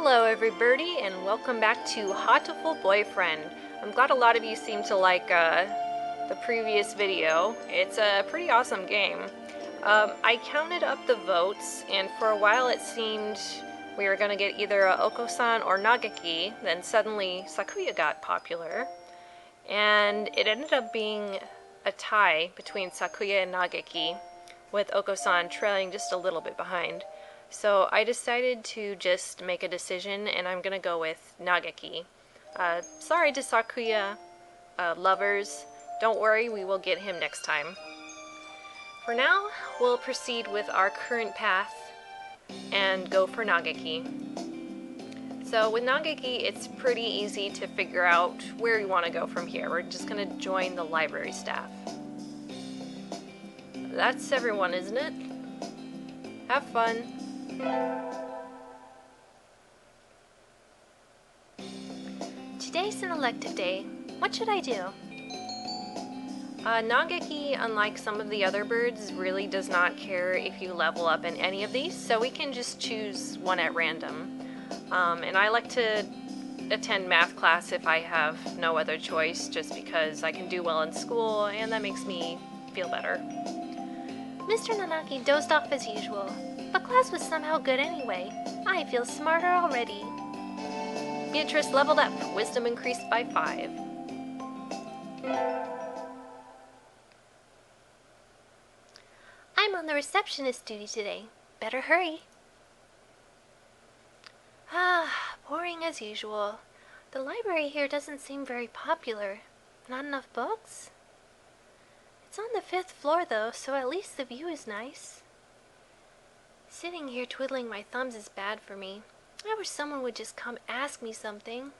Hello everybody and welcome back to Hatoful Boyfriend. I'm glad a lot of you seem to like the previous video. It's a pretty awesome game. I counted up the votes and for a while it seemed we were going to get either Oko-san or Nagaki, then suddenly Sakuya got popular. And it ended up being a tie between Sakuya and Nagaki, with Oko-san trailing just a little bit behind. So I decided to just make a decision, and I'm gonna go with Nagaki. Sorry to Sakuya lovers, don't worry, we will get him next time. For now, we'll proceed with our current path and go for Nagaki. So with Nagaki, it's pretty easy to figure out where we want to go from here. We're just gonna join the library staff. That's everyone, isn't it? Have fun. Today's an elective day. What should I do? Nagaki, unlike some of the other birds, really does not care if you level up in any of these, so we can just choose one at random. And I like to attend math class if I have no other choice, just because I can do well in school and that makes me feel better. Mr. Nagaki dozed off as usual, but class was somehow good anyway. I feel smarter already. Beatrice leveled up. Wisdom increased by 5. I'm on the receptionist duty today. Better hurry. Boring as usual. The library here doesn't seem very popular. Not enough books? It's on the 5th floor though, so at least the view is nice. Sitting here twiddling my thumbs is bad for me. I wish someone would just come ask me something.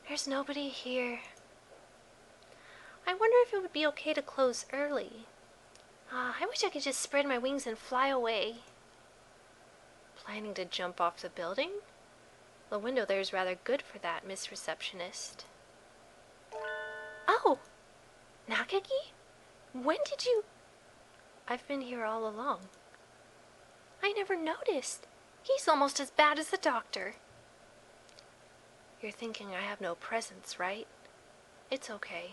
There's nobody here. I wonder if it would be okay to close early. I wish I could just spread my wings and fly away. Planning to jump off the building? The window there is rather good for that, Miss Receptionist. Oh! Nagaki? When did you... I've been here all along. I never noticed. He's almost as bad as the doctor. You're thinking I have no presence, right? It's okay.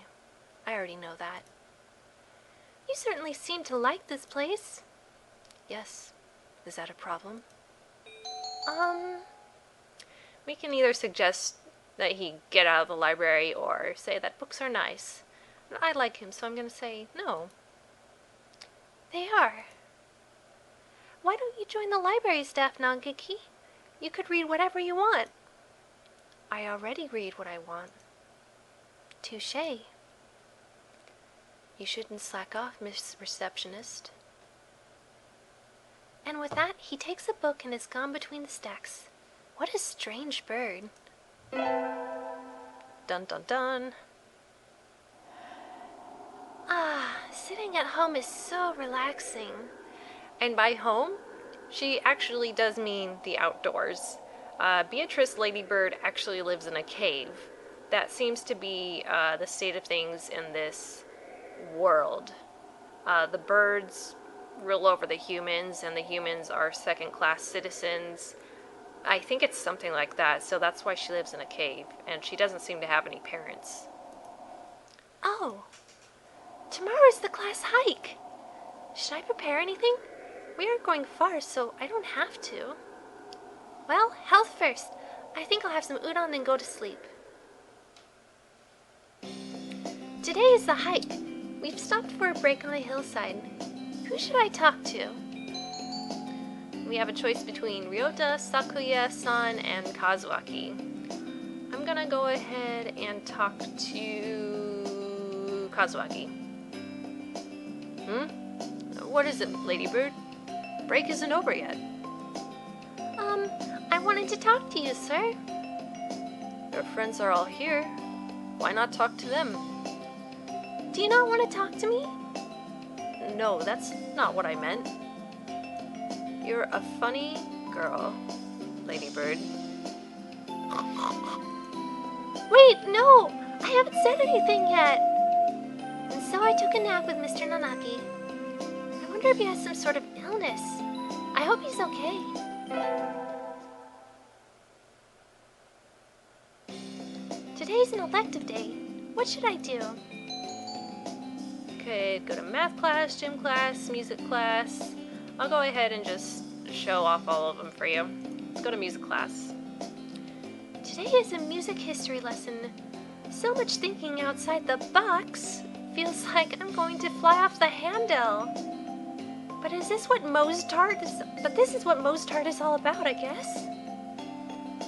I already know that. You certainly seem to like this place. Yes. Is that a problem? We can either suggest that he get out of the library or say that books are nice. I like him, so I'm going to say no. They are. Why don't you join the library staff, Nagaki? You could read whatever you want. I already read what I want. Touché. You shouldn't slack off, Miss Receptionist. And with that, he takes a book and is gone between the stacks. What a strange bird. Dun dun dun. Sitting at home is so relaxing. And by home, she actually does mean the outdoors. Beatrice Ladybird actually lives in a cave. That seems to be the state of things in this world. The birds rule over the humans, and the humans are second-class citizens. I think it's something like that, so that's why she lives in a cave, and she doesn't seem to have any parents. Oh, tomorrow's the class hike. Should I prepare anything? We aren't going far, so I don't have to. Well, health first. I think I'll have some udon and go to sleep. Today is the hike. We've stopped for a break on a hillside. Who should I talk to? We have a choice between Ryota, Sakuya-san, and Kazuaki. I'm gonna go ahead and talk to Kazuaki. What is it, Ladybird? Break isn't over yet. I wanted to talk to you, sir. Your friends are all here. Why not talk to them? Do you not want to talk to me? No, that's not what I meant. You're a funny girl, Ladybird. Wait, no! I haven't said anything yet! And so I took a nap with Mr. Nagaki. I wonder if he has some sort of illness. I hope he's okay. Today's an elective day. What should I do? Could go to math class, gym class, music class. I'll go ahead and just show off all of them for you. Let's go to music class. Today is a music history lesson. So much thinking outside the box. Feels like I'm going to fly off the handle. But is this what Mozart is? But this is what Mozart is all about, I guess.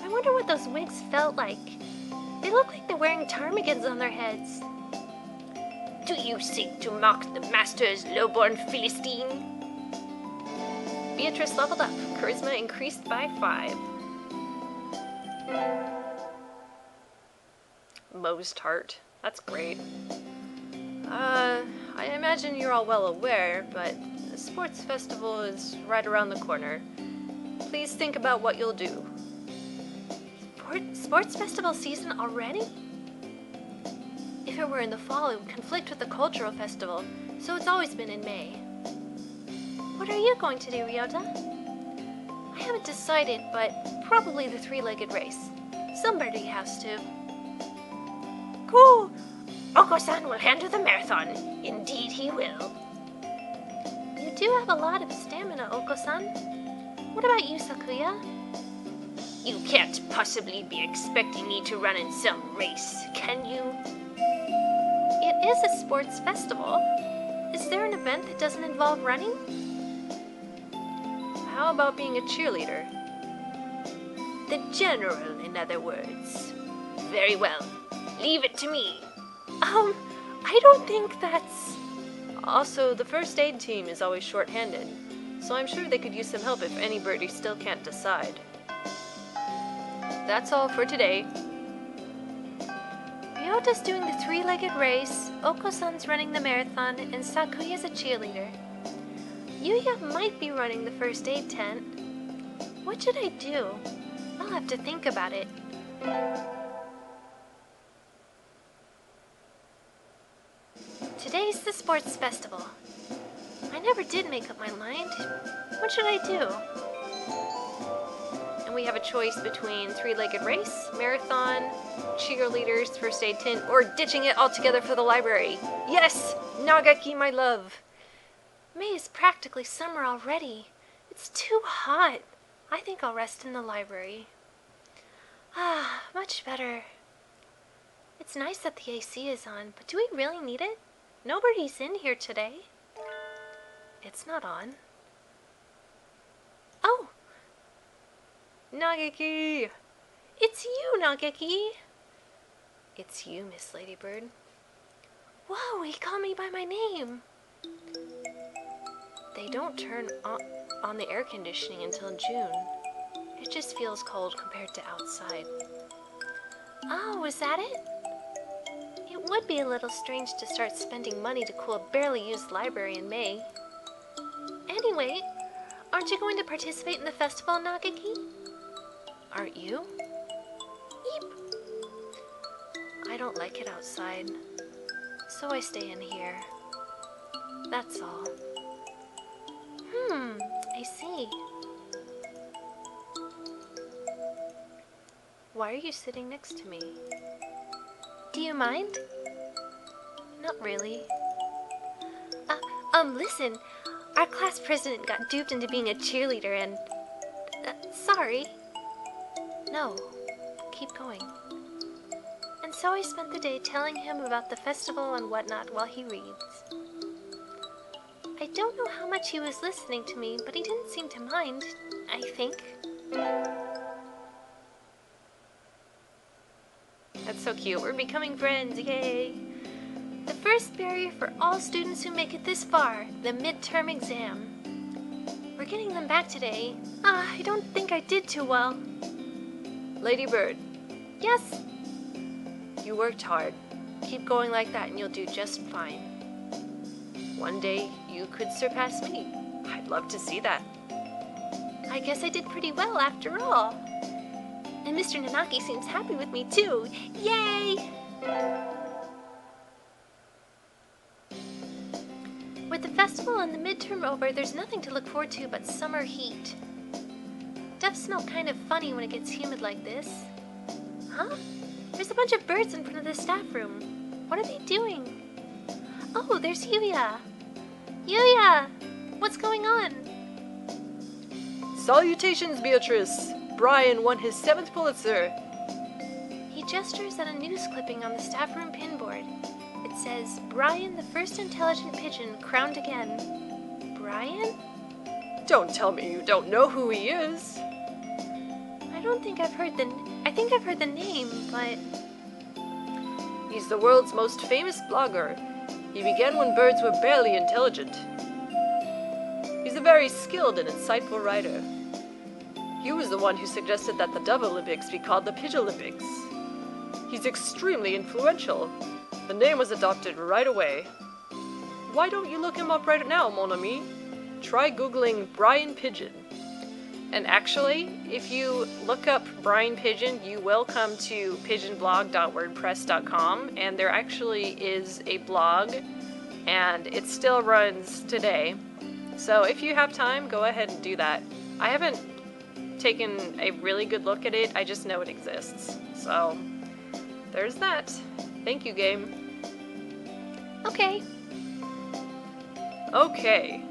I wonder what those wigs felt like. They look like they're wearing ptarmigans on their heads. Do you seek to mock the master's lowborn Philistine? Beatrice leveled up. Charisma increased by 5. Mozart. That's great. I imagine you're all well aware, but the sports festival is right around the corner. Please think about what you'll do. Sports festival season already? If it were in the fall, it would conflict with the cultural festival, so it's always been in May. What are you going to do, Ryota? I haven't decided, but probably the 3-legged race. Somebody has to. Cool! Oko-san will handle the marathon. Indeed he will. You do have a lot of stamina, Oko-san. What about you, Sakuya? You can't possibly be expecting me to run in some race, can you? It is a sports festival. Is there an event that doesn't involve running? How about being a cheerleader? The general, in other words. Very well. Leave it to me. I don't think that's... Also, the first aid team is always short-handed, so I'm sure they could use some help if anybody still can't decide. That's all for today. Ryota's doing the 3-legged race, Oko-san's running the marathon, and Sakuya's a cheerleader. Yuya might be running the first aid tent. What should I do? I'll have to think about it. Today's the sports festival. I never did make up my mind. What should I do? And we have a choice between 3-legged race, marathon, cheerleaders, first aid tent, or ditching it altogether for the library. Yes! Nagaki, my love! May is practically summer already. It's too hot. I think I'll rest in the library. Ah, much better. It's nice that the AC is on, but do we really need it? Nobody's in here today. It's not on. Oh! Nagaki! It's you, Nageki! It's you, Miss Ladybird. Whoa, he called me by my name. They don't turn on the air conditioning until June. It just feels cold compared to outside. Oh, is that it? It would be a little strange to start spending money to cool a barely used library in May. Anyway, aren't you going to participate in the festival, Nagaki? Aren't you? Eep. I don't like it outside, so I stay in here. That's all. I see. Why are you sitting next to me? Do you mind? Not really. Listen. Our class president got duped into being a cheerleader and... sorry. No. Keep going. And so I spent the day telling him about the festival and whatnot while he reads. I don't know how much he was listening to me, but he didn't seem to mind, I think. That's so cute. We're becoming friends. Yay! The first barrier for all students who make it this far, the midterm exam. We're getting them back today. I don't think I did too well. Ladybird. Yes? You worked hard. Keep going like that and you'll do just fine. One day, you could surpass me. I'd love to see that. I guess I did pretty well after all. And Mr. Nagaki seems happy with me too. Yay! With the festival and the midterm over, there's nothing to look forward to but summer heat. Doves smell kind of funny when it gets humid like this. Huh? There's a bunch of birds in front of the staff room. What are they doing? Oh, there's Yuya. Yuya! What's going on? Salutations, Beatrice! Brian won his 7th Pulitzer. He gestures at a news clipping on the staff room pinboard. It says, Brian, the first intelligent pigeon, crowned again. Brian? Don't tell me you don't know who he is. I think I've heard the name, but... He's the world's most famous blogger. He began when birds were barely intelligent. He's a very skilled and insightful writer. He was the one who suggested that the Dove Olympics be called the Pigeon Olympics. He's extremely influential. The name was adopted right away. Why don't you look him up right now, mon ami? Try Googling Brian Pigeon. And actually, if you look up Brian Pigeon, you will come to pigeonblog.wordpress.com, and there actually is a blog, and it still runs today. So if you have time, go ahead and do that. I haven't taken a really good look at it, I just know it exists. So, there's that. Thank you, game. Okay. Okay.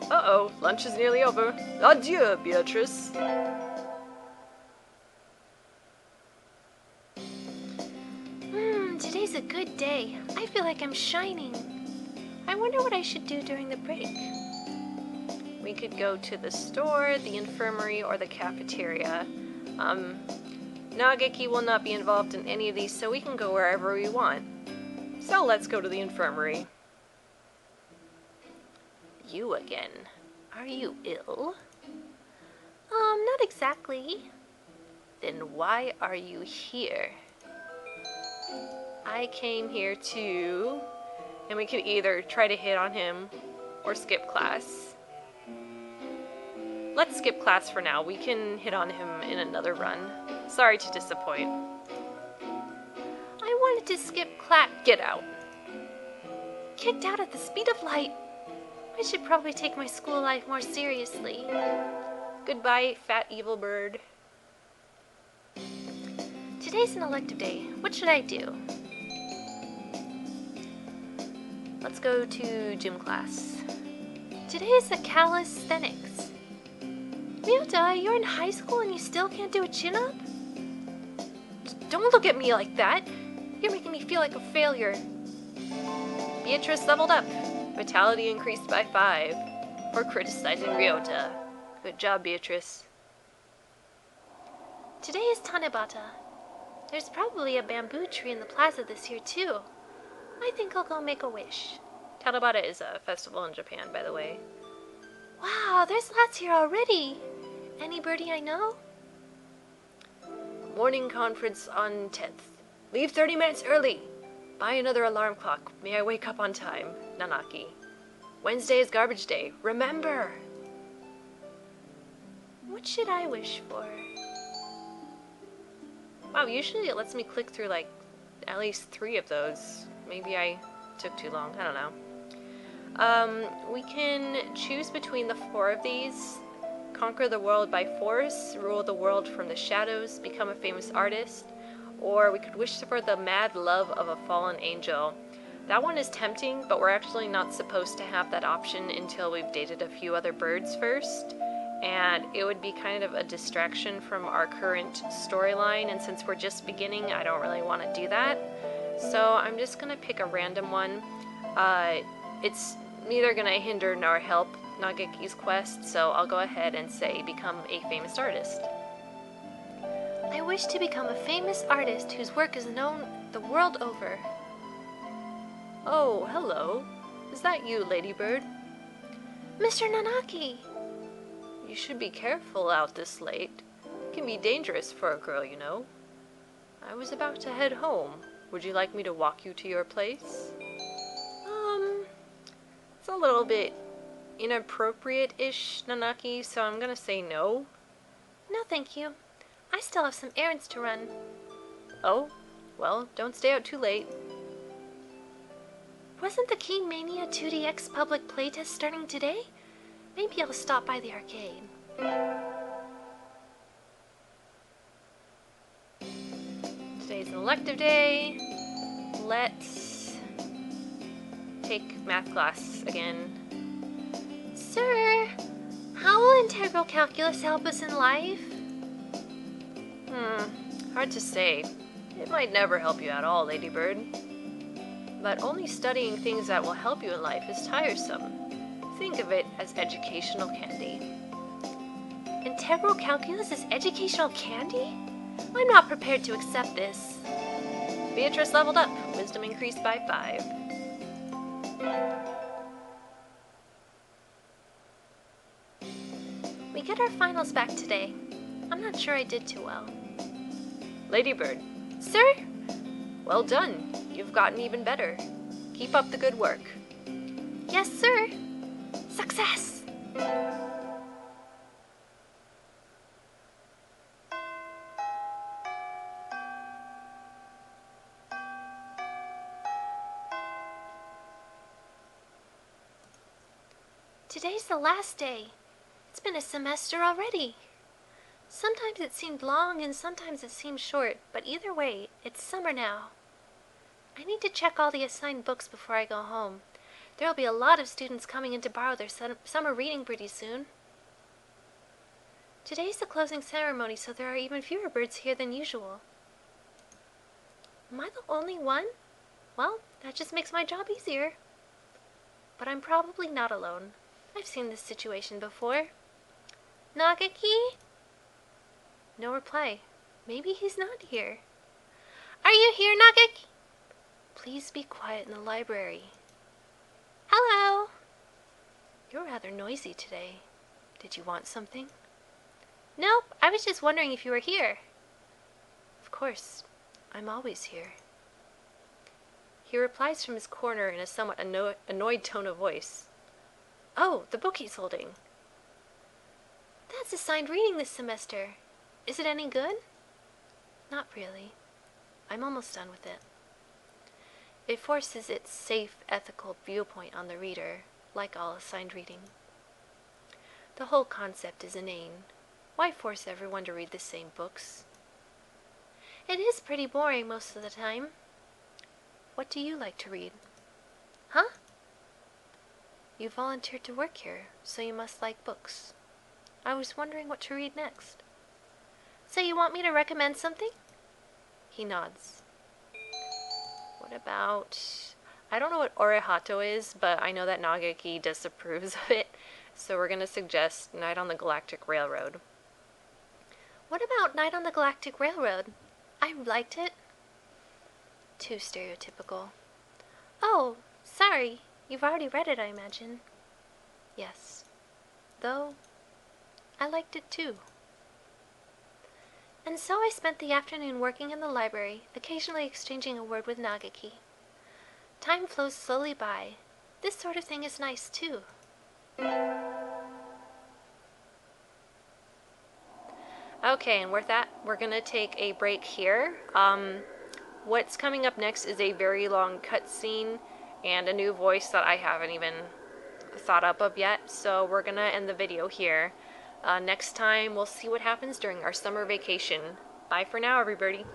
Uh-oh, lunch is nearly over. Adieu, Beatrice. Today's a good day. I feel like I'm shining. I wonder what I should do during the break. We could go to the store, the infirmary, or the cafeteria. Nageki will not be involved in any of these, so we can go wherever we want. So let's go to the infirmary. You again. Are you ill? Not exactly. Then why are you here? I came here too. And we could either try to hit on him or skip class. Let's skip class for now. We can hit on him in another run. Sorry to disappoint. I wanted to skip class. Get out. Kicked out at the speed of light. I should probably take my school life more seriously. Goodbye, fat evil bird. Today's an elective day. What should I do? Let's go to gym class. Today is the calisthenics. Ryota, you're in high school and you still can't do a chin-up? Don't look at me like that. You're making me feel like a failure. Beatrice leveled up. Vitality increased by 5 for criticizing Ryota. Good job, Beatrice. Today is Tanebata. There's probably a bamboo tree in the plaza this year too. I think I'll go make a wish. Tanebata is a festival in Japan, by the way. Wow, there's lots here already. Any birdie I know? Morning conference on 10th. Leave 30 minutes early. Buy another alarm clock. May I wake up on time? Nagaki. Wednesday is garbage day. Remember! What should I wish for? Wow, usually it lets me click through like at least 3 of those. Maybe I took too long. I don't know. We can choose between the 4 of these. Conquer the world by force, rule the world from the shadows, become a famous artist, or we could wish for the mad love of a fallen angel. That one is tempting, but we're actually not supposed to have that option until we've dated a few other birds first, and it would be kind of a distraction from our current storyline, and since we're just beginning, I don't really want to do that. So I'm just going to pick a random one. It's neither going to hinder nor help Nageki's quest, so I'll go ahead and say become a famous artist. I wish to become a famous artist whose work is known the world over. Oh, hello. Is that you, Ladybird? Mr. Nagaki! You should be careful out this late. It can be dangerous for a girl, you know. I was about to head home. Would you like me to walk you to your place? It's a little bit inappropriate-ish, Nagaki, so I'm gonna say no. No, thank you. I still have some errands to run. Oh, well, don't stay out too late. Wasn't the King Mania 2DX public playtest starting today? Maybe I'll stop by the arcade. Today's an elective day. Let's take math class again. Sir, how will integral calculus help us in life? Hard to say. It might never help you at all, Ladybird. But only studying things that will help you in life is tiresome. Think of it as educational candy. Integral calculus is educational candy? I'm not prepared to accept this. Beatrice leveled up. Wisdom increased by 5. We get our finals back today. I'm not sure I did too well. Ladybird, Sir? well done. You've gotten even better. Keep up the good work. Yes, sir. Success! Today's the last day. It's been a semester already. Sometimes it seemed long and sometimes it seemed short, but either way, it's summer now. I need to check all the assigned books before I go home. There'll be a lot of students coming in to borrow their summer reading pretty soon. Today's the closing ceremony, so there are even fewer birds here than usual. Am I the only one? Well, that just makes my job easier. But I'm probably not alone. I've seen this situation before. Nagaki? No reply. Maybe he's not here. Are you here, Nagaki? Please be quiet in the library. Hello. You're rather noisy today. Did you want something? Nope, I was just wondering if you were here. Of course, I'm always here. He replies from his corner in a somewhat annoyed tone of voice. Oh, the book he's holding. That's assigned reading this semester. Is it any good? Not really. I'm almost done with it. It forces its safe, ethical viewpoint on the reader, like all assigned reading. The whole concept is inane. Why force everyone to read the same books? It is pretty boring most of the time. What do you like to read? Huh? You volunteered to work here, so you must like books. I was wondering what to read next. So you want me to recommend something? He nods. What about... I don't know what Orehato is, but I know that Nagaki disapproves of it, so we're going to suggest Night on the Galactic Railroad. What about Night on the Galactic Railroad? I liked it. Too stereotypical. Oh, sorry. You've already read it, I imagine. Yes. Though, I liked it too. And so I spent the afternoon working in the library, occasionally exchanging a word with Nagaki. Time flows slowly by. This sort of thing is nice too. Okay, and with that, we're going to take a break here. What's coming up next is a very long cutscene and a new voice that I haven't even thought up of yet, so we're going to end the video here. Next time, we'll see what happens during our summer vacation. Bye for now, everybody.